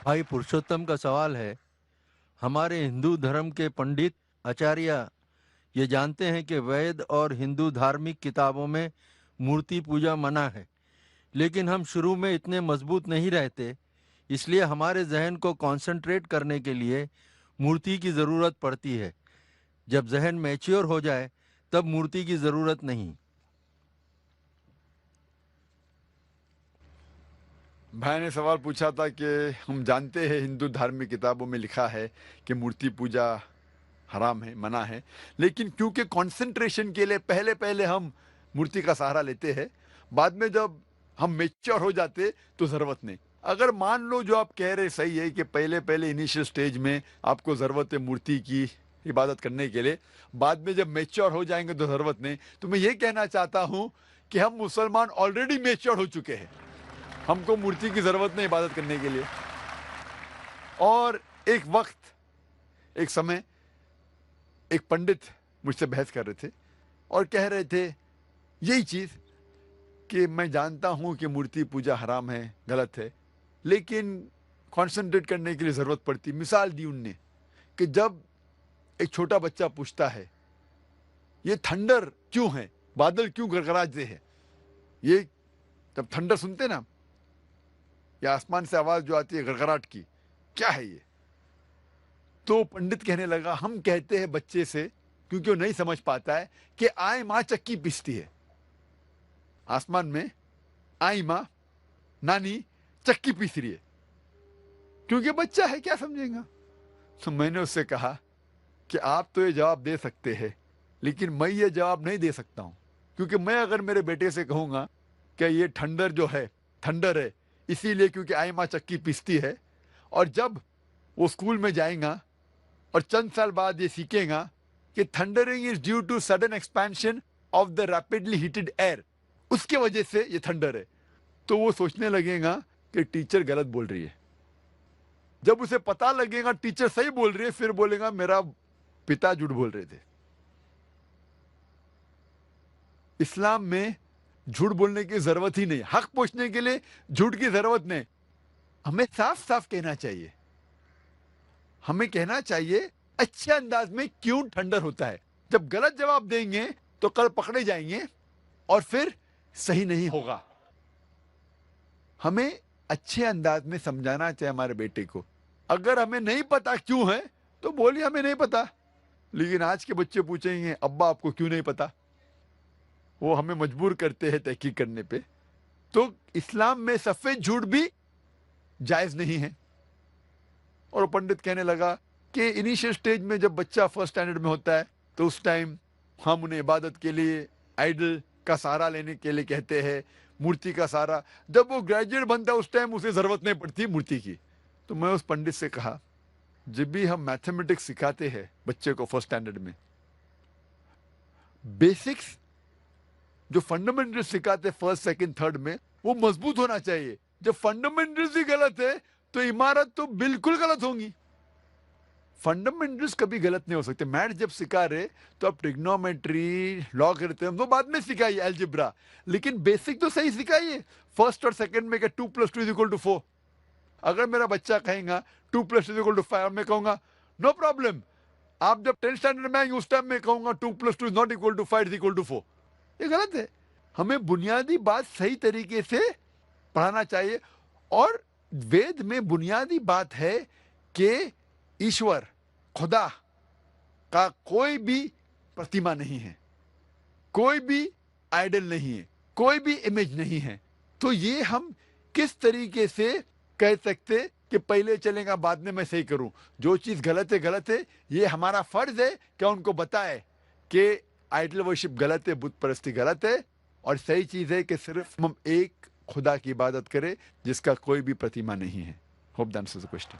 भाई पुरुषोत्तम का सवाल है। हमारे हिंदू धर्म के पंडित आचार्य ये जानते हैं कि वेद और हिंदू धार्मिक किताबों में मूर्ति पूजा मना है, लेकिन हम शुरू में इतने मजबूत नहीं रहते, इसलिए हमारे जहन को कंसंट्रेट करने के लिए मूर्ति की ज़रूरत पड़ती है। जब जहन मैच्योर हो जाए तब मूर्ति की ज़रूरत नहीं। भाई ने सवाल पूछा था कि हम जानते हैं हिंदू धार्मिक किताबों में लिखा है कि मूर्ति पूजा हराम है, मना है, लेकिन क्योंकि कंसंट्रेशन के लिए पहले पहले हम मूर्ति का सहारा लेते हैं, बाद में जब हम मेच्योर हो जाते तो ज़रूरत नहीं। अगर मान लो जो आप कह रहे सही है कि पहले पहले इनिशियल स्टेज में आपको ज़रूरत है मूर्ति की इबादत करने के लिए, बाद में जब मेच्योर हो जाएंगे तो ज़रूरत नहीं, तो मैं ये कहना चाहता हूँ कि हम मुसलमान ऑलरेडी मेच्योर हो चुके हैं, हमको मूर्ति की ज़रूरत नहीं इबादत करने के लिए। और एक वक्त, एक समय, एक पंडित मुझसे बहस कर रहे थे और कह रहे थे यही चीज़ कि मैं जानता हूँ कि मूर्ति पूजा हराम है, गलत है, लेकिन कंसंट्रेट करने के लिए ज़रूरत पड़ती। मिसाल दी उनने कि जब एक छोटा बच्चा पूछता है ये थंडर क्यों है, बादल क्यों गड़गड़ाते हैं, ये जब थंडर सुनते ना, या आसमान से आवाज़ जो आती है गड़गड़ाहट की, क्या है ये? तो पंडित कहने लगा हम कहते हैं बच्चे से, क्योंकि वो नहीं समझ पाता है, कि आए माँ चक्की पीसती है। आसमान में आई माँ, नानी चक्की पीस रही है, क्योंकि बच्चा है, क्या समझेगा? तो मैंने उससे कहा कि आप तो ये जवाब दे सकते हैं, लेकिन मैं ये जवाब नहीं दे सकता हूँ, क्योंकि मैं अगर मेरे बेटे से कहूँगा कि ये ठंडर जो है थंडर है इसीलिए क्योंकि आई माँ चक्की पीसती है, और जब वो स्कूल में जाएगा और चंद साल बाद ये सीखेगा कि thundering is due to sudden expansion of the rapidly heated air, उसके वजह से ये थंडर है, तो वो सोचने लगेगा कि टीचर गलत बोल रही है। जब उसे पता लगेगा टीचर सही बोल रही है, फिर बोलेगा मेरा पिता झूठ बोल रहे थे। इस्लाम में झूठ बोलने की जरूरत ही नहीं, हक पूछने के लिए झूठ की जरूरत नहीं। हमें साफ साफ कहना चाहिए, हमें कहना चाहिए अच्छे अंदाज में क्यों ठंडर होता है। जब गलत जवाब देंगे तो कल पकड़े जाएंगे और फिर सही नहीं होगा। हमें अच्छे अंदाज में समझाना चाहिए हमारे बेटे को। अगर हमें नहीं पता क्यों है तो बोलिए हमें नहीं पता, लेकिन आज के बच्चे पूछेंगे अब्बा आपको क्यों नहीं पता, वो हमें मजबूर करते हैं तहकीक करने पे। तो इस्लाम में सफेद झूठ भी जायज नहीं है। और पंडित कहने लगा कि इनिशियल स्टेज में जब बच्चा फर्स्ट स्टैंडर्ड में होता है तो उस टाइम हम उन्हें इबादत के लिए आइडल का सहारा लेने के लिए कहते हैं, मूर्ति का सहारा। जब वो ग्रेजुएट बनता है उस टाइम उसे ज़रूरत नहीं पड़ती मूर्ति की। तो मैं उस पंडित से कहा जब भी हम मैथमेटिक्स सिखाते हैं बच्चे को फर्स्ट स्टैंडर्ड में, बेसिक्स जो फंडामेंटल सिखाते फर्स्ट सेकंड थर्ड में वो मजबूत होना चाहिए। जब फंडामेंटल्स ही गलत है तो इमारत तो बिल्कुल गलत होंगी। फंडामेंटल्स कभी गलत नहीं हो सकते। मैथ जब सिखा रहे तो आप ट्रिग्नोमेट्री, लॉगरिथम तो बाद में सिखाइए, अलजेब्रा, लेकिन बेसिक तो सही सिखाइए। फर्स्ट और सेकंड में क्या 2 + 2 = 4। अगर मेरा बच्चा कहेगा 2 + 2 = 5, मैं कहूंगा नो प्रॉब्लम। आप जब 10th स्टैंडर्ड में आएंगे उस टाइम में कहूंगा 2 + 2 is not equal to 5 is equal to 4। ये गलत है। हमें बुनियादी बात सही तरीके से पढ़ाना चाहिए। और वेद में बुनियादी बात है कि ईश्वर, खुदा का कोई भी प्रतिमा नहीं है, कोई भी आइडल नहीं है, कोई भी इमेज नहीं है। तो ये हम किस तरीके से कह सकते कि पहले चलेगा बाद में मैं सही करूं। जो चीज़ गलत है गलत है, ये हमारा फर्ज है क्या उनको बताए कि आइडल वर्शिप गलत है, बुत परस्ती गलत है, और सही चीज़ है कि सिर्फ हम एक खुदा की इबादत करें जिसका कोई भी प्रतिमा नहीं है। Hope that answers the question.